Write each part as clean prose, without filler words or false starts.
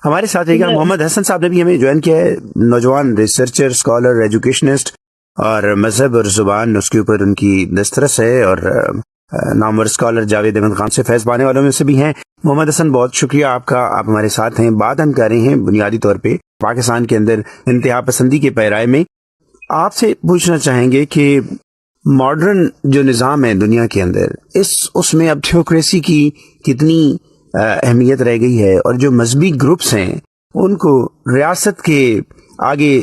ہمارے ساتھ رہے گا محمد حسن صاحب نے بھی ہمیں جوائن کیا ہے، نوجوان ریسرچر، اسکالر، ایجوکیشنسٹ، اور مذہب اور زبان اس کے اوپر ان کی دسترس ہے، اور نامور اسکالر جاوید احمد خان سے فیض پانے والوں میں سے بھی ہیں۔ محمد حسن، بہت شکریہ آپ کا، آپ ہمارے ساتھ ہیں۔ بات ہم کر رہے ہیں بنیادی طور پہ پاکستان کے اندر انتہا پسندی کے پیرائے میں۔ آپ سے پوچھنا چاہیں گے کہ ماڈرن جو نظام ہے دنیا کے اندر، اس میں اب تھیوکریسی کی کتنی اہمیت رہ گئی ہے، اور جو مذہبی گروپس ہیں ان کو ریاست کے آگے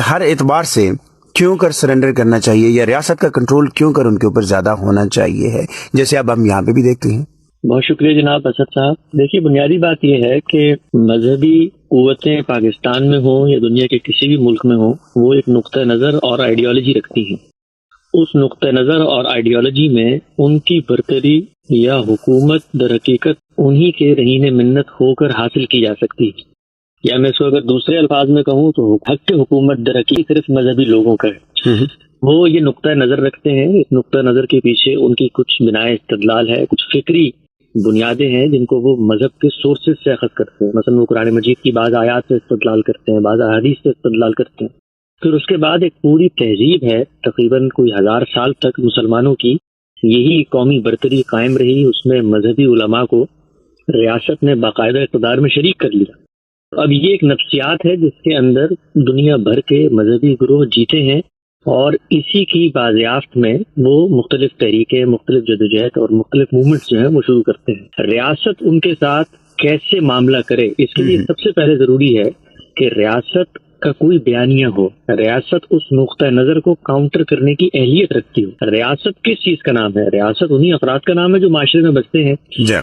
ہر اعتبار سے کیوں کر سرنڈر کرنا چاہیے، یا ریاست کا کنٹرول کیوں کر ان کے اوپر زیادہ ہونا چاہیے ہے، جیسے اب ہم یہاں پہ بھی دیکھتے ہیں۔ بہت شکریہ جناب اسد صاحب۔ دیکھیے، بنیادی بات یہ ہے کہ مذہبی قوتیں پاکستان میں ہوں یا دنیا کے کسی بھی ملک میں ہوں، وہ ایک نقطہ نظر اور آئیڈیالوجی رکھتی ہیں۔ اس نقطہ نظر اور آئیڈیالوجی میں ان کی برتری یا حکومت در حقیقت انہی کے رہین منت ہو کر حاصل کی جا سکتی ہے، یا میں اس کو اگر دوسرے الفاظ میں کہوں تو حق حکومت در حقیقت صرف مذہبی لوگوں کا ہے۔ وہ یہ نقطہ نظر رکھتے ہیں، اس نقطہ نظر کے پیچھے ان کی کچھ بنائے استدلال ہے، کچھ فکری بنیادیں ہیں جن کو وہ مذہب کے سورسز سے اخذ کرتے ہیں۔ مثلا وہ قرآن مجید کی بعض آیات سے استدلال کرتے ہیں، بعض احادیث سے استدلال کرتے ہیں۔ پھر اس کے بعد ایک پوری تہذیب ہے، تقریباً کوئی 1000 سال تک مسلمانوں کی یہی قومی برتری قائم رہی، اس میں مذہبی علماء کو ریاست نے باقاعدہ اقتدار میں شریک کر لیا۔ اب یہ ایک نفسیات ہے جس کے اندر دنیا بھر کے مذہبی گروہ جیتے ہیں، اور اسی کی بازیافت میں وہ مختلف تحریکیں، مختلف جدوجہد اور مختلف موومنٹس جو ہیں وہ شروع کرتے ہیں۔ ریاست ان کے ساتھ کیسے معاملہ کرے، اس کے لیے سب سے پہلے ضروری ہے کہ ریاست کا کوئی بیانیہ ہو، ریاست اس نقطہ نظر کو کاؤنٹر کرنے کی اہلیت رکھتی ہو۔ ریاست کس چیز کا نام ہے؟ ریاست انہی افراد کا نام ہے جو معاشرے میں بستے ہیں۔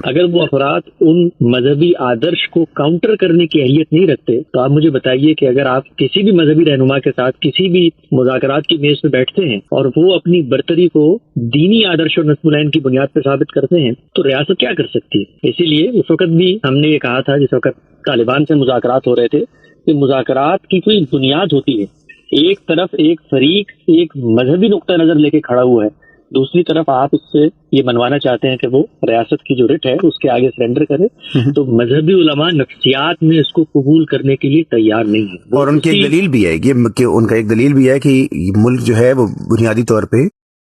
اگر وہ افراد ان مذہبی آدرش کو کاؤنٹر کرنے کی اہلیت نہیں رکھتے تو آپ مجھے بتائیے کہ اگر آپ کسی بھی مذہبی رہنما کے ساتھ کسی بھی مذاکرات کی میز پہ بیٹھتے ہیں اور وہ اپنی برتری کو دینی آدرش اور نصب العین کی بنیاد پہ ثابت کرتے ہیں تو ریاست کیا کر سکتی ہے؟ اسی لیے اس وقت بھی ہم نے یہ کہا تھا، جس وقت طالبان سے مذاکرات ہو رہے تھے، کہ مذاکرات کی کوئی بنیاد ہوتی ہے۔ ایک طرف ایک فریق ایک مذہبی نقطہ نظر لے کے کھڑا ہوا ہے، دوسری طرف آپ اس سے یہ منوانا چاہتے ہیں کہ وہ ریاست کی جو رٹ ہے اس کے آگے سرنڈر کرے، تو مذہبی علماء نفسیات میں اس کو قبول کرنے کے لیے تیار نہیں ہے۔ اور ان کی ایک دلیل بھی ہے، کہ ان کا ایک دلیل بھی ہے کہ ملک جو ہے وہ بنیادی طور پہ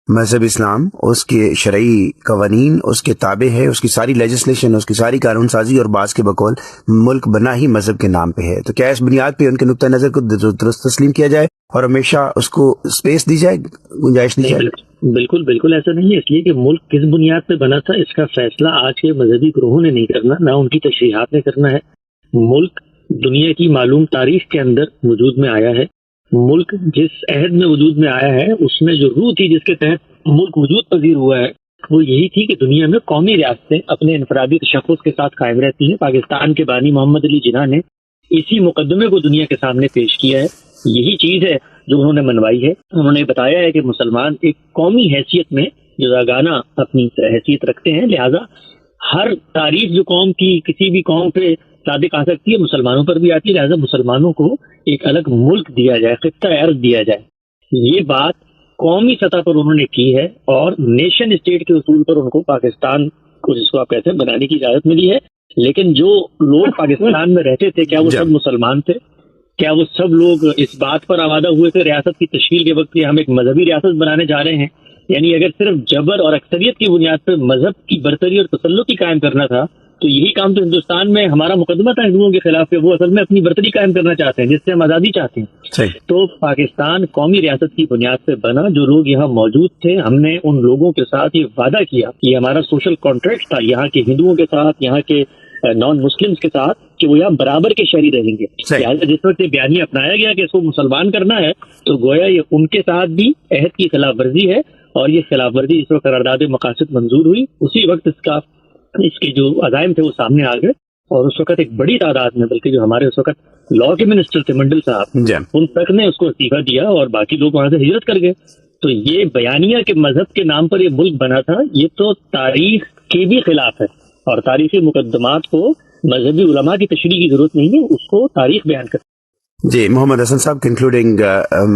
مذہب اسلام، اس کے شرعی قوانین اس کے تابع ہے، اس کی ساری لیجسلیشن، اس کی ساری قانون سازی، اور بعض کے بقول ملک بنا ہی مذہب کے نام پہ ہے۔ تو کیا اس بنیاد پہ ان کے نقطہ نظر کو درست تسلیم کیا جائے اور ہمیشہ اس کو اسپیس دی جائے، گنجائش دی جائے؟ بالکل بالکل ایسا نہیں ہے، اس لیے کہ ملک کس بنیاد پہ بنا تھا اس کا فیصلہ آج کے مذہبی گروہوں نے نہیں کرنا، نہ ان کی تشریحات نے کرنا ہے۔ ملک دنیا کی معلوم تاریخ کے اندر وجود میں آیا ہے۔ ملک جس عہد میں وجود میں آیا ہے اس میں جو روح تھی جس کے تحت ملک وجود پذیر ہوا ہے وہ یہی تھی کہ دنیا میں قومی ریاستیں اپنے انفرادی تشخص کے ساتھ قائم رہتی ہیں۔ پاکستان کے بانی محمد علی جناح نے اسی مقدمے کو دنیا کے سامنے پیش کیا ہے، یہی چیز ہے جو انہوں نے منوائی ہے۔ انہوں نے بتایا ہے کہ مسلمان ایک قومی حیثیت میں جداگانہ اپنی حیثیت رکھتے ہیں، لہٰذا ہر تعریف جو قوم کی کسی بھی قوم پہ صادق آ سکتی ہے مسلمانوں پر بھی آتی ہے، لہٰذا مسلمانوں کو ایک الگ ملک دیا جائے، خطہ ارض دیا جائے۔ یہ بات قومی سطح پر انہوں نے کی ہے، اور نیشن اسٹیٹ کے اصول پر ان کو پاکستان کو، جس کو آپ کہتے ہیں، بنانے کی اجازت ملی ہے۔ لیکن جو لوگ پاکستان میں رہتے تھے کیا وہ سب مسلمان تھے؟ کیا وہ سب لوگ اس بات پر آمادہ ہوئے تھے ریاست کی تشکیل کے وقت کہ ہم ایک مذہبی ریاست بنانے جا رہے ہیں؟ یعنی اگر صرف جبر اور اکثریت کی بنیاد پر مذہب کی برتری اور تسلط قائم کرنا تھا تو یہی کام تو ہندوستان میں ہمارا مقدمہ تھا ہندوؤں کے خلاف، کہ وہ اصل میں اپنی برتری قائم کرنا چاہتے ہیں جس سے ہم آزادی چاہتے ہیں۔ تو پاکستان قومی ریاست کی بنیاد پہ بنا، جو لوگ یہاں موجود تھے ہم نے ان لوگوں کے ساتھ یہ وعدہ کیا، یہ ہمارا سوشل کانٹریکٹ تھا یہاں کے ہندوؤں کے ساتھ، یہاں کے نان مسلمز کے ساتھ، کہ وہ یہاں برابر کے شہری رہیں گے۔ لہٰذا جس وقت یہ بیانیہ اپنایا گیا کہ اس کو مسلمان کرنا ہے تو گویا یہ ان کے ساتھ بھی عہد کی خلاف ورزی ہے، اور یہ خلاف ورزی اس وقت قرارداد مقاصد منظور ہوئی، اسی وقت اس کے جو عزائم تھے وہ سامنے آ گئے، اور اس وقت ایک بڑی تعداد میں، بلکہ جو ہمارے اس وقت لاء کے منسٹر تھے منڈل صاحب، ان تک نے اس کو استعفیٰ دیا اور باقی لوگ وہاں سے ہجرت کر گئے۔ تو یہ بیانیہ کے مذہب کے نام پر یہ ملک بنا تھا، یہ تو تاریخ کے بھی خلاف ہے، اور تاریخی مقدمات کو مذہبی علماء کی تشریح کی ضرورت نہیں ہے، اس کو تاریخ بیان کرتی۔ جی محمد حسن صاحب، کنکلوڈنگ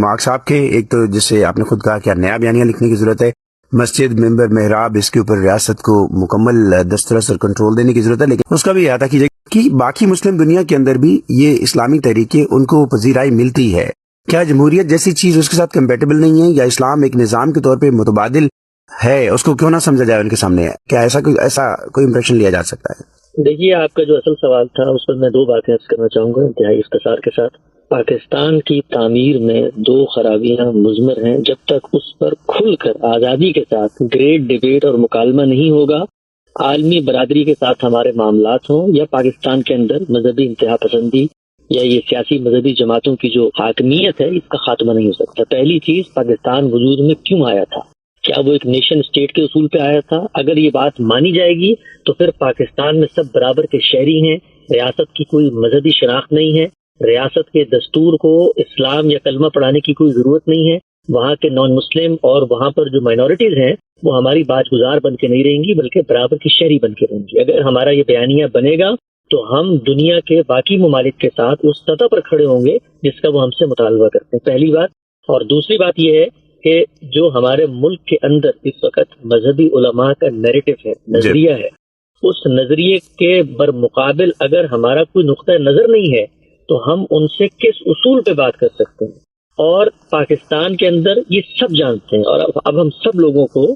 مارکس آپ کے، ایک تو جسے آپ نے خود کہا کہ نیا بیانیہ لکھنے کی ضرورت ہے، مسجد، ممبر، محراب، اس کے اوپر ریاست کو مکمل دسترس اور کنٹرول دینے کی ضرورت ہے، لیکن اس کا بھی احاطہ کیجیے کہ باقی مسلم دنیا کے اندر بھی یہ اسلامی طریقے ان کو پذیرائی ملتی ہے، کیا جمہوریت جیسی چیز اس کے ساتھ کمپیٹیبل نہیں ہے، یا اسلام ایک نظام کے طور پہ متبادل ہے، اس کو کیوں نہ سمجھا جائے ان کے سامنے؟ کیا ایسا کوئی امپریشن لیا جا سکتا ہے؟ دیکھیے، آپ کا جو اصل سوال تھا اس پر میں دو باتیں عرض کرنا چاہوں گا انتہائی اختصار کے ساتھ۔ پاکستان کی تعمیر میں دو خرابیاں مضمر ہیں۔ جب تک اس پر کھل کر آزادی کے ساتھ گریٹ ڈیبیٹ اور مکالمہ نہیں ہوگا، عالمی برادری کے ساتھ ہمارے معاملات ہوں، یا پاکستان کے اندر مذہبی انتہا پسندی یا یہ سیاسی مذہبی جماعتوں کی جو حاکمیت ہے، اس کا خاتمہ نہیں ہو سکتا۔ پہلی چیز، پاکستان وجود میں کیوں آیا تھا؟ کیا وہ ایک نیشن اسٹیٹ کے اصول پہ آیا تھا؟ اگر یہ بات مانی جائے گی تو پھر پاکستان میں سب برابر کے شہری ہیں، ریاست کی کوئی مذہبی شناخت نہیں ہے، ریاست کے دستور کو اسلام یا کلمہ پڑھانے کی کوئی ضرورت نہیں ہے، وہاں کے نان مسلم اور وہاں پر جو مائنورٹیز ہیں وہ ہماری باج گزار بن کے نہیں رہیں گی بلکہ برابر کی شہری بن کے رہیں گی۔ اگر ہمارا یہ بیانیہ بنے گا تو ہم دنیا کے باقی ممالک کے ساتھ اس سطح پر کھڑے ہوں گے جس کا وہ ہم سے مطالبہ کرتے ہیں، پہلی بات۔ اور دوسری بات یہ ہے کہ جو ہمارے ملک کے اندر اس وقت مذہبی علماء کا نیریٹو ہے، نظریہ ہے، اس نظریے کے برمقابل اگر ہمارا کوئی نقطہ نظر نہیں ہے تو ہم ان سے کس اصول پہ بات کر سکتے ہیں؟ اور پاکستان کے اندر یہ سب جانتے ہیں، اور اب ہم سب لوگوں کو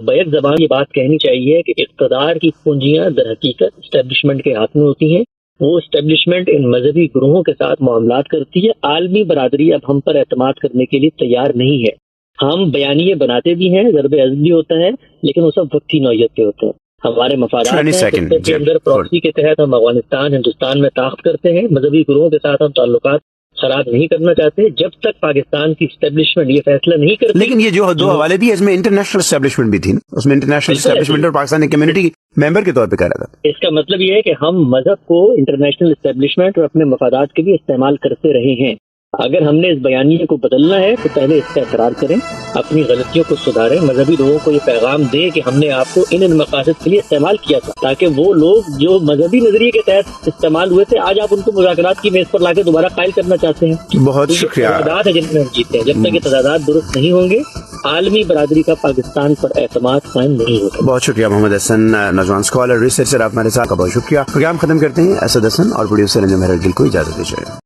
بیک زبان یہ بات کہنی چاہیے کہ اقتدار کی کنجیاں در حقیقت اسٹیبلشمنٹ کے ہاتھ میں ہوتی ہیں۔ وہ اسٹیبلشمنٹ ان مذہبی گروہوں کے ساتھ معاملات کرتی ہے۔ عالمی برادری اب ہم پر اعتماد کرنے کے لیے تیار نہیں ہے۔ ہم بیانیے بناتے بھی ہیں، ضرب عضب بھی ہوتا ہے، لیکن وہ سب وقتی نوعیت کے ہوتے ہیں۔ ہمارے مفادات ہیں کے اندر پراکسی کے تحت ہم افغانستان، ہندوستان میں طاقت کرتے ہیں، مذہبی گروہوں کے ساتھ ہم تعلقات خراب نہیں کرنا چاہتے جب تک پاکستان کی اسٹیبلشمنٹ یہ فیصلہ نہیں کرتی۔ لیکن یہ جو دو حوالے بھی، اس میں انٹرنیشنل اسٹیبلشمنٹ بھی تھی نا، اس میں انٹرنیشنل اسٹیبلشمنٹ اور پاکستانی کمیونٹی ممبر کے طور پہ کہہ رہا تھا۔ اس کا مطلب یہ ہے کہ ہم مذہب کو انٹرنیشنل اسٹیبلشمنٹ اور اپنے مفادات کے لیے استعمال کرتے رہے ہیں۔ اگر ہم نے اس بیانیے کو بدلنا ہے تو پہلے اس کا اقرار کریں، اپنی غلطیوں کو سدھاریں، مذہبی لوگوں کو یہ پیغام دیں کہ ہم نے آپ کو ان مقاصد کے لیے استعمال کیا تھا، تاکہ وہ لوگ جو مذہبی نظریے کے تحت استعمال ہوئے تھے آج آپ ان کو مذاکرات کی میز پر لا کے دوبارہ قائل کرنا چاہتے ہیں۔ بہت شکریہ۔ تضادات ہے جن میں ہم جیتے ہیں، جب تک یہ تضادات درست نہیں ہوں گے عالمی برادری کا پاکستان پر اعتماد قائم نہیں ہوگا۔ بہت شکریہ محمد حسن، نوجوان اسکالر ریسرچر، آپ ہمارے ساتھ کا بہت شکریہ۔ پروگرام ختم کرتے ہیں، اسد حسن اور پروڈیوسر انجم ہیرل گل کو اجازت دیجیے۔